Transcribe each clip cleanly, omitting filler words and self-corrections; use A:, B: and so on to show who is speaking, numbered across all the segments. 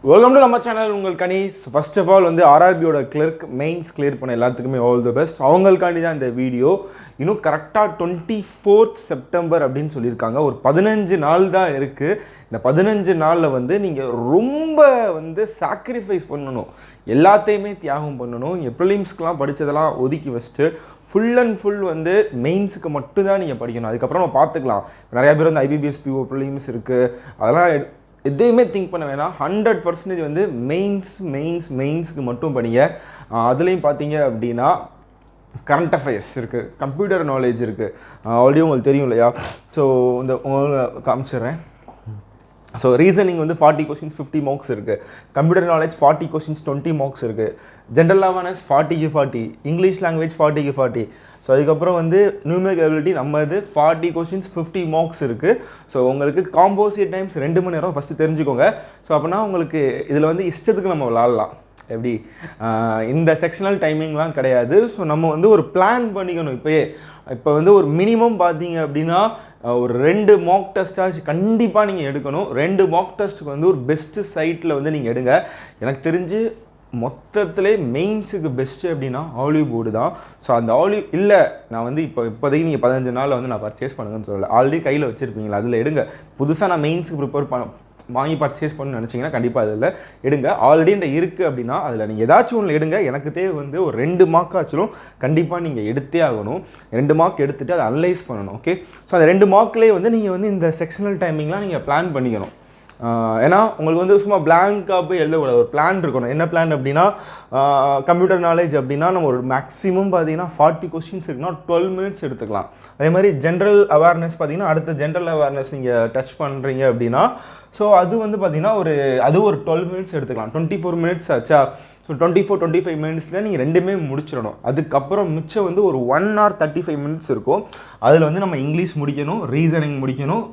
A: Welcome to நம்ம channel. உங்கள் Ganesh. First of all வந்து ஆர்ஆர்பியோட கிளர்க் மெயின்ஸ் கிளியர் பண்ண எல்லாத்துக்குமே ஆல் தி பெஸ்ட். அவங்களுக்காண்டி தான் இந்த வீடியோ. இன்னும் கரெக்டாக 24th செப்டம்பர் அப்படின்னு சொல்லியிருக்காங்க. ஒரு 15 நாள் தான் இருக்குது. இந்த 15 நாளில் வந்து நீங்கள் ரொம்ப வந்து சாக்ரிஃபைஸ் பண்ணணும், எல்லாத்தையுமே தியாகம் பண்ணணும். இங்கே ப்ரிலிம்ஸ்க்கெலாம் படித்ததெல்லாம் ஒதுக்கி வச்சுட்டு ஃபுல் அண்ட் ஃபுல் வந்து மெயின்ஸுக்கு மட்டும்தான் நீங்கள் படிக்கணும். அதுக்கப்புறம் நம்ம பார்த்துக்கலாம். நிறையா பேர் வந்து ஐபிபிஎஸ் பிஓ ப்ரிலிம்ஸ் இருக்குது, அதெல்லாம் எதையுமே திங்க் பண்ண வேணாம். 100% வந்து மெயின்ஸுக்கு மட்டும் படிங்க. அதுலேயும் பார்த்தீங்க அப்படின்னா கரண்ட் அஃபேர்ஸ் இருக்குது, கம்ப்யூட்டர் நாலேஜ் இருக்குது. ஆல்ரெடி உங்களுக்கு தெரியும் இல்லையா? ஸோ இந்த உங்களுக்கு காமிச்சிடுறேன். ஸோ ரீசனிங் வந்து 40 கொஸ்டின்ஸ் 50 மார்க்ஸ் இருக்குது. கம்ப்யூட்டர் நாலேஜ் 40 கொஸ்டின்ஸ் 20 மார்க்ஸ் இருக்குது. ஜென்ரல் அவேர்னஸ் 40க்கு 40. இங்கிலீஷ் லாங்குவேஜ் 40க்கு 40. ஸோ அதுக்கப்புறம் வந்து நியூமெரிக் எபிலிட்டி நம்ம இது 40 கொஸ்டின்ஸ் 50 மார்க்ஸ் இருக்குது. ஸோ உங்களுக்கு காம்போசிட் டைம்ஸ் 2 மணி நேரம் ஃபஸ்ட்டு தெரிஞ்சுக்கோங்க. ஸோ அப்படின்னா உங்களுக்கு இதில் வந்து இஷ்டத்துக்கு நம்ம விளாட்லாம். எப்படி இந்த செக்ஷனல் டைமிங்லாம் கிடையாது. ஸோ நம்ம வந்து ஒரு பிளான் பண்ணிக்கணும். இப்போ வந்து ஒரு மினிமம் பார்த்தீங்க அப்படின்னா ஒரு 2 மார்க் டெஸ்ட்டாச்சு கண்டிப்பாக நீங்கள் எடுக்கணும். 2 மார்க் டெஸ்ட்டுக்கு வந்து ஒரு பெஸ்ட்டு சைட்டில் வந்து நீங்கள் எடுங்க. எனக்கு தெரிஞ்சு மொத்தத்திலே மெயின்ஸுக்கு பெஸ்ட்டு அப்படின்னா ஆலிவ் போர்டு தான். ஸோ அந்த ஆலிவ் இல்லை, நான் வந்து இப்போதைக்கு நீங்கள் 15 நாளில் வந்து நான் பர்ச்சேஸ் பண்ணுங்கன்னு சொல்லலை, ஆல்ரெடி கையில் வச்சுருப்பீங்களா, அதில் எடுங்க. புதுசாக நான் மெயின்ஸுக்கு ப்ரிப்பேர் வாங்கி பர்ச்சேஸ் பண்ணணும்னு நினச்சிங்கன்னா கண்டிப்பாக அதில் எடுங்க. ஆல்ரெடி இந்த இருக்குது அப்படின்னா அதில் நீங்கள் ஏதாச்சும் ஒன்று எடுங்க. எனக்கு தேவை வந்து ஒரு 2 மார்க் ஆச்சும் கண்டிப்பாக நீங்கள் எடுத்தே ஆகணும். 2 மார்க் எடுத்துகிட்டு அதை அனலைஸ் பண்ணணும். ஓகே, ஸோ அந்த 2 மார்க்லேயே வந்து நீங்கள் வந்து இந்த செக்ஷனல் டைமிங்லாம் நீங்கள் பிளான் பண்ணிக்கணும். ஏன்னா உங்களுக்கு வந்து சும்மா பிளாங்காக போய் எழுதக்கூடாது, ஒரு பிளான் இருக்கணும். என்ன பிளான் அப்படின்னா, கம்ப்யூட்டர் நாலேஜ் அப்படின்னா நம்ம ஒரு மேக்ஸிமம் பார்த்தீங்கன்னா 40 கொஸ்டின்ஸ் இருக்குன்னா 12 மினிட்ஸ் எடுத்துக்கலாம். அதே மாதிரி ஜென்ரல் அவேர்னஸ் பார்த்தீங்கன்னா அடுத்த ஜென்ரல் அவேர்னஸ் நீங்கள் டச் பண்ணுறீங்க அப்படின்னா ஸோ அது வந்து பார்த்தீங்கன்னா ஒரு 12 மினிட்ஸ் எடுத்துக்கலாம். 24 மினிட்ஸ் ஆச்சா? ஸோ 24-25 மினிட்ஸில் நீங்கள் ரெண்டுமே முடிச்சிடணும். அதுக்கப்புறம் மிச்சம் வந்து ஒரு 1 hour 35 மினிட்ஸ் இருக்கும். அதில் வந்து நம்ம இங்கிலீஷ் முடிக்கணும், ரீசனிங் முடிக்கணும்,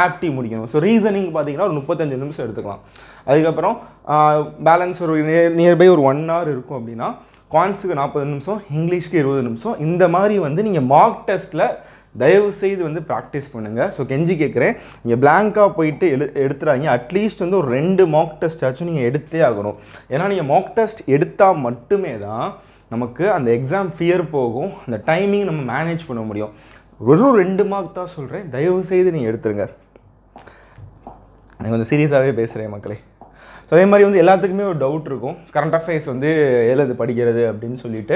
A: ஆப்டி முடிக்கணும். ஸோ ரீசனிங் பார்த்தீங்கன்னா ஒரு 35 நிமிஷம் எடுத்துக்கலாம். அதுக்கப்புறம் பேலன்ஸ் ஒரு நியர்பை ஒரு 1 hour இருக்கும் அப்படின்னா குவான்ஸுக்கு 40 நிமிஷம், இங்கிலீஷ்க்கு 20 நிமிஷம். இந்த மாதிரி வந்து நீங்கள் மார்க் டெஸ்ட்டில் தயவுசெய்து வந்து ப்ராக்டிஸ் பண்ணுங்கள். ஸோ கெஞ்சி கேட்குறேன், நீங்கள் பிளாங்காக போயிட்டு எடுத்துறாங்க. அட்லீஸ்ட் வந்து ஒரு 2 மார்க் டெஸ்ட் ஆச்சும் நீங்கள் எடுத்தே ஆகணும். ஏன்னா நீங்கள் மார்க் டெஸ்ட் எடுத்தால் மட்டுமே தான் நமக்கு அந்த எக்ஸாம் ஃபியர் போகும், அந்த டைமிங் நம்ம மேனேஜ் பண்ண முடியும். வெறும் 2 மார்க் தான் சொல்கிறேன், தயவுசெய்து நீங்கள் எடுத்துருங்க. நான் கொஞ்சம் சீரியஸாகவே பேசுகிறேன் மக்களே. ஸோ அதே மாதிரி வந்து எல்லாத்துக்குமே ஒரு டவுட் இருக்கும், கரண்ட் அஃபேர்ஸ் வந்து படிக்கிறது அப்படின்னு சொல்லிட்டு.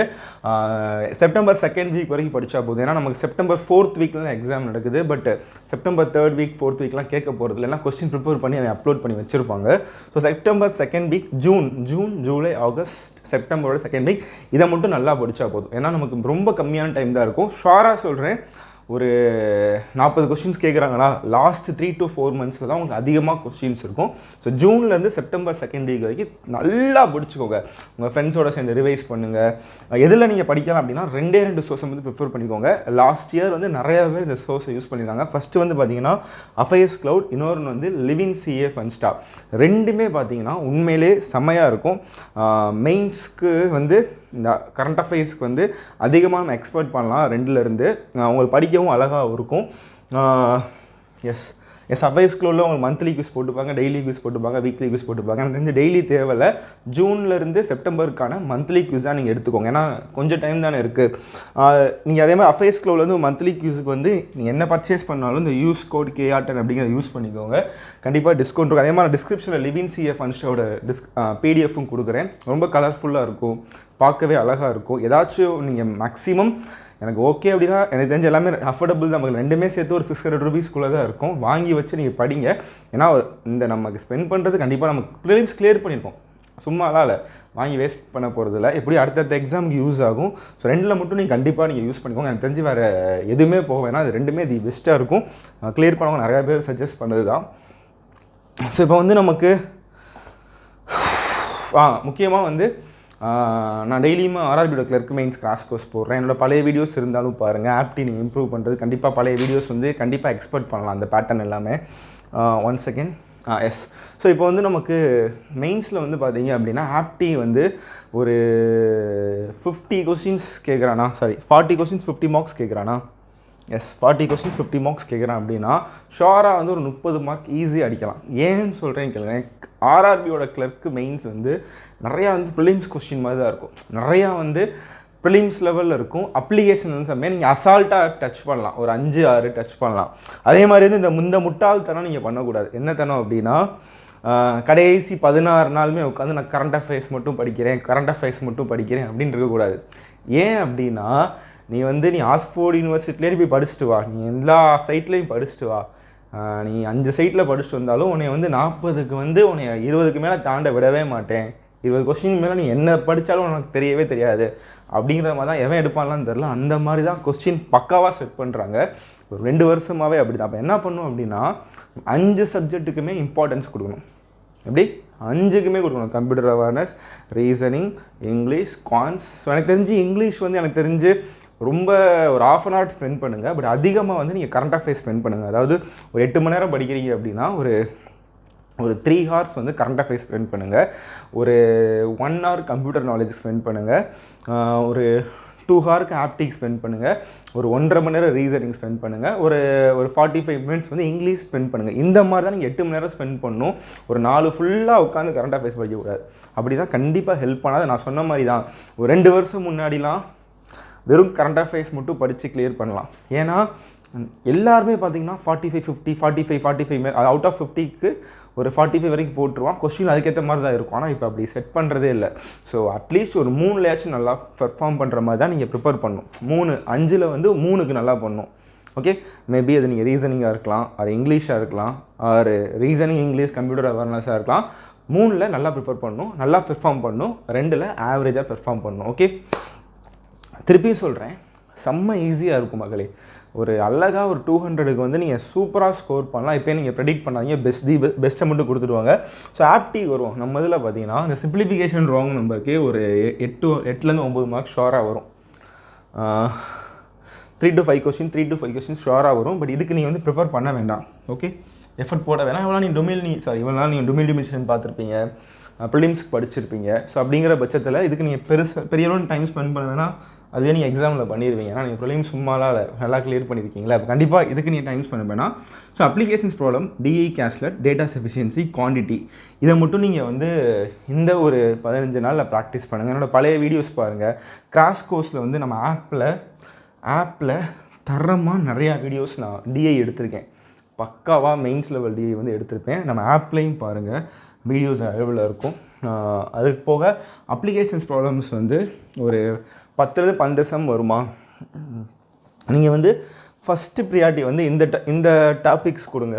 A: செப்டம்பர் 2nd வீக் வரைக்கும் படித்தா போதும். ஏன்னா நமக்கு செப்டம்பர் 4th வீக்கில் தான் எக்ஸாம் நடக்குது. But September 3rd week 4th வீக்லாம் கேட்க போகிறது இல்லைனா கொஸ்டின் ப்ரிப்பேர் பண்ணி அதை அப்லோட் பண்ணி வச்சுருப்பாங்க. So September 2nd week, June, July, August, செப்டம்பரோட 2nd வீக் இதை மட்டும் நல்லா படித்தா போதும். ஏன்னா நமக்கு ரொம்ப கம்மியான டைம் தான் இருக்கும். ஷுவராக சொல்கிறேன், ஒரு 40 கொஸ்டின்ஸ் கேட்குறாங்கன்னா லாஸ்ட் 3 to 4 monthஸில் தான் உங்களுக்கு அதிகமாக கொஸ்டின்ஸ் இருக்கும். ஸோ ஜூன்லேருந்து செப்டம்பர் 2nd வீக் வரைக்கும் நல்லா படிச்சுக்கோங்க. உங்கள் ஃப்ரெண்ட்ஸோட சேர்ந்து ரிவைஸ் பண்ணுங்கள். எதில் நீங்கள் படிக்கலாம் அப்படின்னா 2 சோர்ஸை வந்து ப்ரிஃபர் பண்ணிக்கோங்க. லாஸ்ட் இயர் வந்து நிறையா பேர் இந்த சோர்ஸை யூஸ் பண்ணியிருந்தாங்க. ஃபஸ்ட்டு வந்து பார்த்தீங்கன்னா AffairsCloud, இன்னொன்று வந்து லிவிங் CA ஃபன்ஸ்டா. ரெண்டுமே பார்த்தீங்கன்னா உண்மையிலே செம்மையாக இருக்கும். மெயின்ஸ்க்கு வந்து இந்த கரண்ட் அஃபேர்ஸ்க்கு வந்து அதிகமாக நம்ம எக்ஸ்பெக்ட் பண்ணலாம். 2லேருந்து உங்களுக்கு படிக்கவும் அழகாக இருக்கும். AffairsCloudல உங்களுக்கு மந்த்லி குவிஸ் போட்டுப்பாங்க, டெய்லி குவிஸ் போட்டுப்பாங்க, வீக்லி குவிஸ் போட்டுப்பாங்க. எனக்கு தெரிஞ்சு டெய்லி தேவையில்லை. ஜூன்லேருந்து செப்டம்பருக்கான மந்த்லி குவிஸ் தான் நீங்கள் எடுத்துக்கோங்க. ஏன்னா கொஞ்சம் டைம் தானே இருக்குது. நீங்கள் அதே மாதிரி AffairsCloudல வந்து மந்த்லி குவிஸுக்கு வந்து நீங்கள் என்ன பர்ச்சேஸ் பண்ணாலும் இந்த யூஸ் கோட் KR10 அப்படிங்கிறத யூஸ் பண்ணிக்கோங்க. கண்டிப்பாக டிஸ்கவுண்ட் இருக்கும். அதே மாதிரி டிஸ்கிரிப்ஷனில் லிவிங் CA ஃபன்ஸ்டோட PDF-ம் கொடுக்குறேன். ரொம்ப கலர்ஃபுல்லாக இருக்கும், பார்க்கவே அழகாக இருக்கும். ஏதாச்சும் நீங்கள் மேக்ஸிமம் எனக்கு ஓகே அப்படின்னா, எனக்கு தெரிஞ்ச எல்லாமே அஃபோர்டபுள் தான். நமக்கு ரெண்டுமே சேர்த்து ஒரு 600 ரூபீஸ்க்குள்ளே தான் இருக்கும். வாங்கி வச்சு நீங்கள் படிங்க. ஏன்னா இந்த நமக்கு ஸ்பெண்ட் பண்ணுறது கண்டிப்பாக நமக்கு ப்ரிலிம்ஸ் கிளியர் பண்ணியிருக்கோம், சும்மாலாம் இல்லை, வாங்கி வேஸ்ட் பண்ண போகிறதில்ல. எப்படி அடுத்தடுத்த எக்ஸாமுக்கு யூஸ் ஆகும். ஸோ 2ல் மட்டும் நீங்கள் கண்டிப்பாக நீங்கள் யூஸ் பண்ணிக்கோங்க. எனக்கு தெரிஞ்சு வேறு எதுவுமே போக வேணாம், அது 2மே தி பெஸ்ட்டாக இருக்கும். கிளியர் பண்ணவங்க நிறையா பேர் சஜஸ்ட் பண்ணது தான். ஸோ இப்போ வந்து நமக்கு முக்கியமாக வந்து நான் டெய்லியுமே ஆர்ஆர்பியோட கிளர்க் மெயின்ஸ் கிராஷ் கோர்ஸ் போடுறேன். என்னோடய பழைய வீடியோஸ் இருந்தாலும் பாருங்கள். ஆப்டி நீங்கள் இம்ப்ரூவ் பண்ணுறது கண்டிப்பாக பழைய வீடியோஸ் வந்து கண்டிப்பாக எக்ஸ்பெக்ட் பண்ணலாம், அந்த பேட்டர்ன் எல்லாமே. 1 second. எஸ். ஸோ இப்போ வந்து நமக்கு மெயின்ஸில் வந்து பார்த்தீங்க அப்படின்னா ஆப்டி வந்து ஒரு 50 கொஸ்டின்ஸ் கேட்குறானா, 40 கொஸ்டின்ஸ் 50 மார்க்ஸ் கேட்குறானா? எஸ் 40 கொஸ்டின்ஸ் 50 மார்க்ஸ் கேட்குறேன் அப்படின்னா ஷோராக வந்து ஒரு 30 மார்க் ஈஸியாக அடிக்கலாம். ஏன்னு சொல்கிறேன்னு கேளுங்க, ஆர்ஆர்பியோட கிளர்க் மெயின்ஸ் வந்து நிறையா வந்து ப்ரிலிம்ஸ் கொஸ்டின் மாதிரி தான் இருக்கும். நிறையா வந்து ப்ரிலிம்ஸ் லெவலில் இருக்கும். அப்ளிகேஷன் வந்து நீங்கள் அசால்ட்டாக டச் பண்ணலாம், ஒரு 5-6 டச் பண்ணலாம். அதே மாதிரி வந்து இந்த முட்டாள்தனம் நீங்கள் பண்ணக்கூடாது. என்ன தனம் அப்படின்னா கடைசி 16 நாளுமே உட்காந்து நான் கரண்ட் அஃபேர்ஸ் மட்டும் படிக்கிறேன் அப்படின்னு இருக்கக்கூடாது. ஏன் அப்படின்னா நீ ஆக்ஸ்ஃபோர்ட் யூனிவர்சிட்டிலே போய் படிச்சுட்டு வா, நீ எல்லா சைட்லேயும் படிச்சுட்டு வா, நீ 5 சைட்டில் படிச்சுட்டு வந்தாலும் உன்னை வந்து 40க்கு வந்து உன்னை 20க்கு மேலே தாண்ட விடவே மாட்டேன். 20 கொஸ்டின் மேலே நீ என்ன படித்தாலும் உனக்கு தெரியவே தெரியாது அப்படிங்கிற மாதிரி தான் எவன் எடுப்பான்லாம் தெரில. அந்த மாதிரி தான் கொஸ்டின் பக்காவாக செட் பண்ணுறாங்க. ஒரு 2 வருஷமாகவே அப்படி தான். அப்போ என்ன பண்ணும் அப்படின்னா 5 சப்ஜெக்ட்டுக்குமே இம்பார்ட்டன்ஸ் கொடுக்கணும். எப்படி 5க்குமே கொடுக்கணும். Computer awareness, reasoning, English, quants. So எனக்கு தெரிஞ்சு ரொம்ப ஒரு 1/2 an hour ஸ்பெண்ட் பண்ணுங்கள். பட் அதிகமாக வந்து நீங்கள் கரண்ட் அஃபேர்ஸ் ஸ்பெண்ட் பண்ணுங்கள். அதாவது ஒரு 8 மணி நேரம் படிக்கிறீங்க அப்படின்னா ஒரு 3 hours வந்து கரண்ட் அஃபேர்ஸ் ஸ்பெண்ட் பண்ணுங்கள். ஒரு 1 hour கம்ப்யூட்டர் நாலேஜ் ஸ்பெண்ட் பண்ணுங்கள். ஒரு 2 hours ஆப்டிக் ஸ்பெண்ட் பண்ணுங்கள். ஒரு 1.5 மணி நேரம் ரீசனிங் ஸ்பெண்ட் பண்ணுங்கள். ஒரு 45 minutes வந்து இங்கிலீஷ் ஸ்பெண்ட் பண்ணுங்கள். இந்த மாதிரி தான் நீங்கள் 8 மணி நேரம் ஸ்பெண்ட் பண்ணணும். ஒரு 4 ஃபுல்லாக உட்காந்து கரண்ட் அஃபேர்ஸ் படிக்கக்கூடாது. அப்படி தான் கண்டிப்பாக ஹெல்ப் பண்ணாது. நான் சொன்ன மாதிரி தான் ஒரு 2 வருஷம் முன்னாடிலாம் வெறும் கரண்ட் அஃபேர்ஸ் மட்டும் படித்து கிளியர் பண்ணலாம். ஏன்னா எல்லாருமே பார்த்தீங்கன்னா 45 அவுட் ஆஃப் 50க்கு ஒரு 45 வரைக்கும் போட்டுருவான். கொஸ்டின் அதுக்கேற்ற மாதிரி தான் இருக்கும். ஆனால் இப்போ அப்படி செட் பண்ணுறதே இல்லை. ஸோ அட்லீஸ்ட் ஒரு 3லையாச்சும் நல்லா பெர்ஃபார்ம் பண்ணுற மாதிரி தான் நீங்கள் ப்ரிப்பேர் பண்ணணும். 5ல் வந்து 3க்கு நல்லா பண்ணணும். ஓகே, மேபி அது நீங்கள் ரீசனிங்காக இருக்கலாம், அது இங்கிலீஷாக இருக்கலாம், ஒரு ரீசனிங், இங்கிலீஷ், கம்ப்யூட்டர் அவேர்னஸாக இருக்கலாம். 3ல் நல்லா ப்ரிப்பேர் பண்ணணும், நல்லா பெர்ஃபார்ம் பண்ணணும். 2ல் ஆவரேஜாக பெர்ஃபார்ம் பண்ணணும். ஓகே, திருப்பியும் சொல்கிறேன், செம்ம ஈஸியாக இருக்கும் மகளே. ஒரு அழகாக ஒரு 200க்கு வந்து நீங்கள் சூப்பராக ஸ்கோர் பண்ணலாம். இப்போ நீங்கள் ப்ரெடிக்ட் பண்ணாதீங்க, பெஸ்ட்டை மட்டும் கொடுத்துடுவாங்க. ஸோ ஆப்டி வரும். நம்ம இதில் பார்த்தீங்கன்னா இந்த சிம்பிளிஃபிகேஷன் ராங் நம்பருக்கு ஒரு 8லேருந்து 9 மார்க் ஷோராக வரும். 3 to 5 கொஸ்டின் ஷோராக வரும். பட் இதுக்கு நீங்கள் வந்து ப்ரிப்பேர் பண்ண வேண்டாம். ஓகே, எஃபர்ட் போட வேணாம். இவ்வளோ நீங்கள் டொமில் பார்த்துருப்பீங்க, ப்ரிலிம்ஸ்க்கு படிச்சிருப்பீங்க. ஸோ அப்படிங்கிற பட்சத்தில் இதுக்கு நீங்கள் பெரிய டைம் ஸ்பெண்ட் பண்ண வேணாம். அதுவே நீங்கள் எக்ஸாமில் பண்ணிடுவீங்க. ஏன்னா நீங்கள் ப்ரிலிம்ஸ் சும்மாலாம் நல்லா கிளியர் பண்ணியிருக்கீங்களா. அப்போ கண்டிப்பாக இதுக்கு நீங்கள் டைம் ஸ்பெண்ட் பண்ணால். So applications problem, DI caselet, data sufficiency, quantity, இதை மட்டும் நீங்கள் வந்து இந்த ஒரு 15 நாளில் ப்ராக்டிஸ் பண்ணுங்கள். என்னோடய பழைய வீடியோஸ் பாருங்கள். கிராஷ் கோர்ஸில் வந்து நம்ம ஆப்பில் தரமாக நிறையா வீடியோஸ் நான் டிஐ எடுத்திருக்கேன். பக்காவாக மெயின்ஸ் லெவல் டிஐ வந்து எடுத்திருப்பேன். நம்ம ஆப்லேயும் பாருங்கள், வீடியோஸ் அவைலபிளாக இருக்கும். அதுக்கு போக அப்ளிகேஷன்ஸ் ப்ராப்ளம்ஸ் வந்து ஒரு 10லேருந்து 12 சம் வருமா. நீங்கள் வந்து ஃபஸ்ட்டு ப்ரியாரிட்டி வந்து இந்த டாபிக்ஸ் கொடுங்க.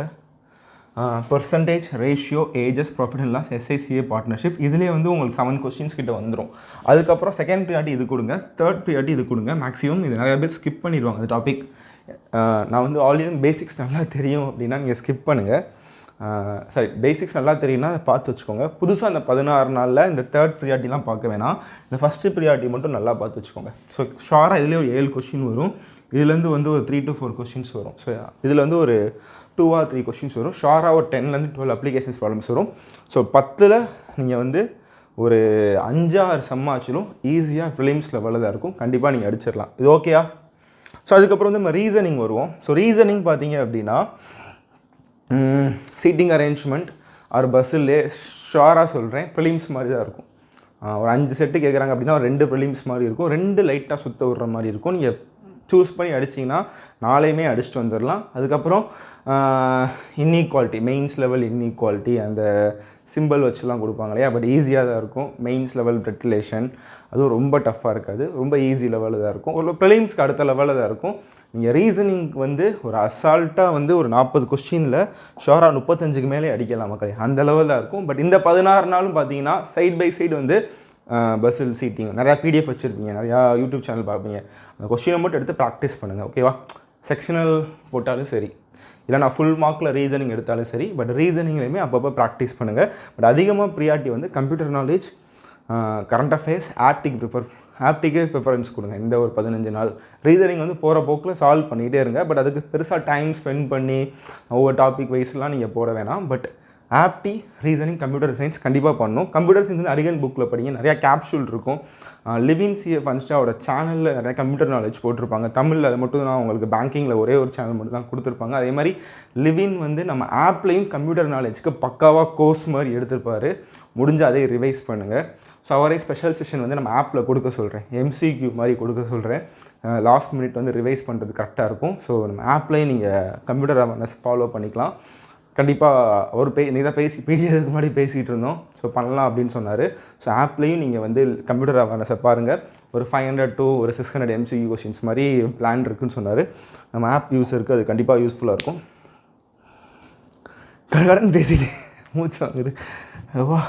A: Percentage, ratio, ages, profit and loss, S I C A, partnership. இதுலேயே வந்து உங்களுக்கு 7 கொஸ்டின்ஸ் கிட்ட வந்துடும். அதுக்கப்புறம் செகண்ட் ப்ரியாரிட்டி இது கொடுங்க, தேர்ட் ப்ரியாரிட்டி இது கொடுங்க. மேக்ஸிமம் இது நிறையா பேர் ஸ்கிப் பண்ணிடுவாங்க அந்த டாபிக். நான் வந்து ஆல்ரெடி பேசிக்ஸ் நல்லா தெரியும் அப்படின்னா நீங்கள் ஸ்கிப் பண்ணுங்கள். சரி, பேசிக்ஸ் நல்லா தெரியும்னா அதை பார்த்து வச்சுக்கோங்க. புதுசாக அந்த 16 நாளில் இந்த தேர்ட் ப்ரியாரிட்டிலாம் பார்க்க வேணாம். இந்த ஃபஸ்ட்டு ப்ரியாரிட்டி மட்டும் நல்லா பார்த்து வச்சுக்கோங்க. ஸோ ஷாராக இதுலேயே ஒரு 7 கொஸ்டின் வரும். இதுலேருந்து வந்து ஒரு 3 to 4 கொஸ்டின்ஸ் வரும். ஸோ இதில் வந்து ஒரு 2 or 3 கொஸ்டின்ஸ் வரும். ஷாராக ஒரு 10லேருந்து 12 அப்ளிகேஷன்ஸ் ப்ராப்ளம்ஸ் வரும். ஸோ 10ல் நீங்கள் வந்து ஒரு 5-6 சம்மாச்சிலும் ஈஸியாக ப்ரிலிம்ஸ் லெவலில் தான் இருக்கும். கண்டிப்பாக நீங்கள் அடிச்சிடலாம். இது ஓகேயா? ஸோ அதுக்கப்புறம் வந்து நம்ம ரீசனிங் வருவோம். ஸோ ரீசனிங் பார்த்தீங்க அப்படின்னா சீட்டிங் அரேஞ்ச்மெண்ட் ஒரு பஸ்ஸில் ஷோராக சொல்கிறேன், ப்ரிலிம்ஸ் மாதிரி தான் இருக்கும். ஒரு 5 செட்டு கேட்குறாங்க அப்படின்னா ஒரு 2 ப்ரிலிம்ஸ் மாதிரி இருக்கும், 2 லைட்டாக சுற்ற விடுற மாதிரி இருக்கும். நீங்கள் சூஸ் பண்ணி அடிச்சிங்கன்னா 4யுமே அடிச்சுட்டு வந்துடலாம். அதுக்கப்புறம் இன்இக்வாலிட்டி, மெயின்ஸ் லெவல் இன்இக்வாலிட்டி, அந்த சிம்பிள் வச்சுலாம் கொடுப்பாங்க இல்லையா. பட் ஈஸியாக தான் இருக்கும். மெயின்ஸ் லெவல் பிளட் ரிலேஷன் அதுவும் ரொம்ப டஃப்பாக இருக்காது, ரொம்ப ஈஸி லெவலில் தான் இருக்கும். ஒரு ப்ரிலிம்ஸ்க்கு அடுத்த லெவலில் தான் இருக்கும். நீங்கள் ரீசனிங்க்கு வந்து ஒரு அசால்ட்டாக வந்து ஒரு 40 கொஸ்டினில் ஷோராக 35க்கு மேலே அடிக்கலாம் மக்களே, அந்த லெவலில் தான் இருக்கும். பட் இந்த 16 நாளும் பார்த்தீங்கன்னா சைட் பை சைடு வந்து பஸ்ஸில் சீட்டிங், நிறையா பிடிஎஃப் வச்சுருப்பீங்க, நிறையா யூடியூப் சேனல் பார்ப்பீங்க. அந்த கொஸ்டினை மட்டும் எடுத்து ப்ராக்டிஸ் பண்ணுங்கள். ஓகேவா? செக்ஷனல் போட்டாலும் சரி, இல்லை நான் ஃபுல் மார்க்கில் ரீசனிங் எடுத்தாலும் சரி, பட் ரீசனிங்லேயுமே அப்பப்போ ப்ராக்டிஸ் பண்ணுங்கள். பட் அதிகமாக ப்ரியாரிட்டி வந்து கம்ப்யூட்டர் நாலேஜ், கரண்ட் அஃபேர்ஸ், ஆப்டிக்கே ப்ரிஃபரன்ஸ் கொடுங்க. இந்த ஒரு 15 நாள் ரீசனிங் வந்து போகிற போக்கில் சால்வ் பண்ணிகிட்டே இருங்க. பட் அதுக்கு பெருசாக டைம் ஸ்பெண்ட் பண்ணி ஒவ்வொரு டாபிக் வைஸ்லாம் நீங்கள் போட வேணாம். பட் ஆப்டி ரீசனிங் கம்ப்யூட்டர் சயின்ஸ் கண்டிப்பாக பண்ணணும். கம்ப்யூட்டர் சயின்ஸ் வந்து அரிகன் புக்கில் படிங்க, நிறையா கேப்சூல் இருக்கும். லிவின் சிஎஃப் ஃபன்ஸ்டாவோட சேனலில் நிறையா கம்ப்யூட்டர் நாலேஜ் போட்டிருப்பாங்க தமிழில். அது மட்டும் தான் உங்களுக்கு பேங்கிங்கில் ஒரே ஒரு சேனல் மட்டும் தான் கொடுத்துருப்பாங்க. அதே மாதிரி லிவின் வந்து நம்ம ஆப்லேயும் கம்ப்யூட்டர் நாலேஜுக்கு பக்காவாக கோர்ஸ் மாதிரி எடுத்திருப்பார். முடிஞ்சால் அதே ரிவைஸ் பண்ணுங்கள். ஸோ அவரே ஸ்பெஷல் செஷன் வந்து நம்ம ஆப்பில் கொடுக்க சொல்கிறேன், எம்சிக்யூ மாதிரி கொடுக்க சொல்கிறேன். லாஸ்ட் மினிட் வந்து ரிவைஸ் பண்ணுறது கரெக்டாக இருக்கும். ஸோ நம்ம ஆப்லேயும் நீங்கள் கம்ப்யூட்டர் அவேர்னஸ் ஃபாலோ பண்ணிக்கலாம். கண்டிப்பாக ஒரு நீ தான் பீடியதுக்கு முன்னாடி பேசிகிட்டு இருந்தோம். ஸோ பண்ணலாம் அப்படின்னு சொன்னார். ஸோ ஆப்லேயும் நீங்கள் வந்து கம்ப்யூட்டர் அவேர்னஸை பாருங்கள். ஒரு 500 to ஒரு 600 எம்சிக்யூ கொஷின்ஸ் மாதிரி பிளான் இருக்குதுன்னு சொன்னார். நம்ம ஆப் யூஸருக்கு அது கண்டிப்பாக யூஸ்ஃபுல்லாக இருக்கும். கடன் பேசிட்டு மூச்சு வாங்குது. வா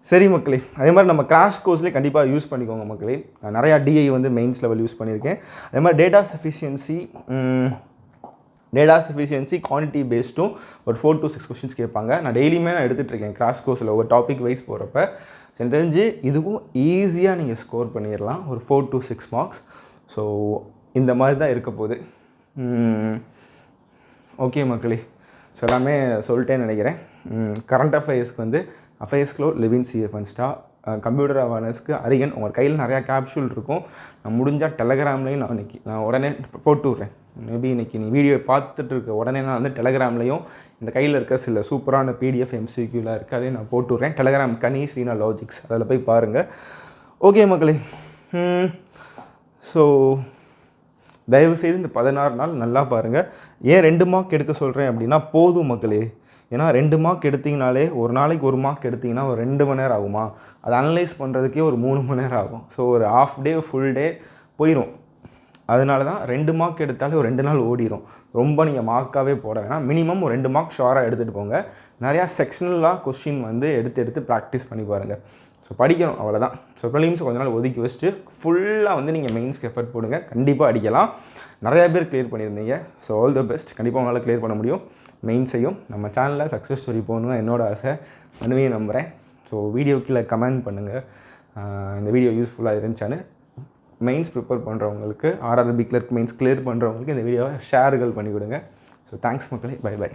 A: சரி மக்களே, அதே மாதிரி நம்ம கிராஷ் கோர்ஸ்லேயே கண்டிப்பாக யூஸ் பண்ணிக்கோங்க மக்களே. நிறையா டிஐ வந்து மெயின்ஸ் லெவல் யூஸ் பண்ணியிருக்கேன். அதே மாதிரி டேட்டா சஃபிஷியன்சி குவான்டிட்டி பேஸ்டும் ஒரு 4 to 6 கொஷின்ஸ் கேட்பாங்க. நான் டெய்லியுமே எடுத்துகிட்ருக்கேன் கிராஷ் கோர்ஸில் ஒரு டாபிக் வைஸ் போகிறப்ப. எனக்கு தெரிஞ்சு இதுவும் ஈஸியாக நீங்கள் ஸ்கோர் பண்ணிடலாம், ஒரு 4 to 6 மார்க்ஸ். ஸோ இந்த மாதிரி தான் இருக்க போகுது. ஓகே மக்களே, ஸோ எல்லாமே சொல்லிட்டேன்னு நினைக்கிறேன். கரண்ட் அஃபேர்ஸ்க்கு வந்து AffairsCloud, லிவின் சிஎஃப் ஃபன்ஸ்டா, கம்ப்யூட்டர் அவேர்னஸ்க்கு அரிகன். உங்கள் கையில் நிறையா கேப்சூல் இருக்கும். நான் முடிஞ்சால் டெலகிராம்லேயும் நான் உடனே போட்டு விட்றேன். மேபி இன்றைக்கி நீ வீடியோ பார்த்துட்டு இருக்க உடனே நான் வந்து டெலகிராம்லேயும் இந்த கையில் இருக்க சில சூப்பரான பிடிஎஃப் எம்சிக்யூலாம் இருக்குது, அதையும் நான் போட்டு விட்றேன். டெலகிராம் kaneeshreenalogics, அதில் போய் பாருங்கள். ஓகே மக்களே, ஸோ தயவுசெய்து இந்த 16 நாள் நல்லா பாருங்கள். ஏன் 2 மார்க் எடுக்க சொல்கிறேன் அப்படின்னா போதும் மக்களே. ஏன்னா 2 மார்க் எடுத்திங்கனாலே, ஒரு நாளைக்கு 1 மார்க் எடுத்திங்கன்னா ஒரு 2 மணி நேரம் ஆகுமா? அதை அனலைஸ் பண்ணுறதுக்கே ஒரு 3 மணி நேரம் ஆகும். ஸோ ஒரு ஹாஃப் டே ஃபுல் டே போயிடும். அதனால தான் 2 மார்க் எடுத்தாலே ஒரு 2 நாள் ஓடிடும். ரொம்ப நீங்கள் மார்க்காகவே போட வேணாம். மினிமம் ஒரு 2 மார்க் ஷோராக எடுத்துகிட்டு போங்க. நிறையா செக்ஷனலாக கொஸ்டின் வந்து எடுத்து ப்ராக்டிஸ் பண்ணி பாருங்கள். ஸோ படிக்கணும், அவ்வளோதான். ஸோ ப்ரிலிம்ஸ் கொஞ்ச நாள் ஒதுக்கி வச்சுட்டு ஃபுல்லாக வந்து நீங்கள் மெயின்ஸ்க்கு எஃபர்ட் போடுங்க. கண்டிப்பாக அடிக்கலாம். நிறையா பேர் கிளியர் பண்ணியிருந்தீங்க. So all the best. கண்டிப்பாக உங்களால் கிளியர் பண்ண முடியும். மெயின்ஸையும் நம்ம சேனலில் சக்ஸஸ் ஸ்டோரி போகணுன்னு என்னோடய ஆசை, மனுவையும் நம்புகிறேன். ஸோ வீடியோ கீழே கமெண்ட் பண்ணுங்கள், இந்த வீடியோ யூஸ்ஃபுல்லாக இருந்துச்சான்னு. மெயின்ஸ் ப்ரிப்பேர் பண்ணுறவங்களுக்கு, RRB கிளர்க் மெயின்ஸ் கிளியர் பண்ணுறவங்களுக்கு இந்த வீடியோவை ஷேர்கள் பண்ணி கொடுங்க. ஸோ தேங்க்ஸ் மக்களே, பை பை.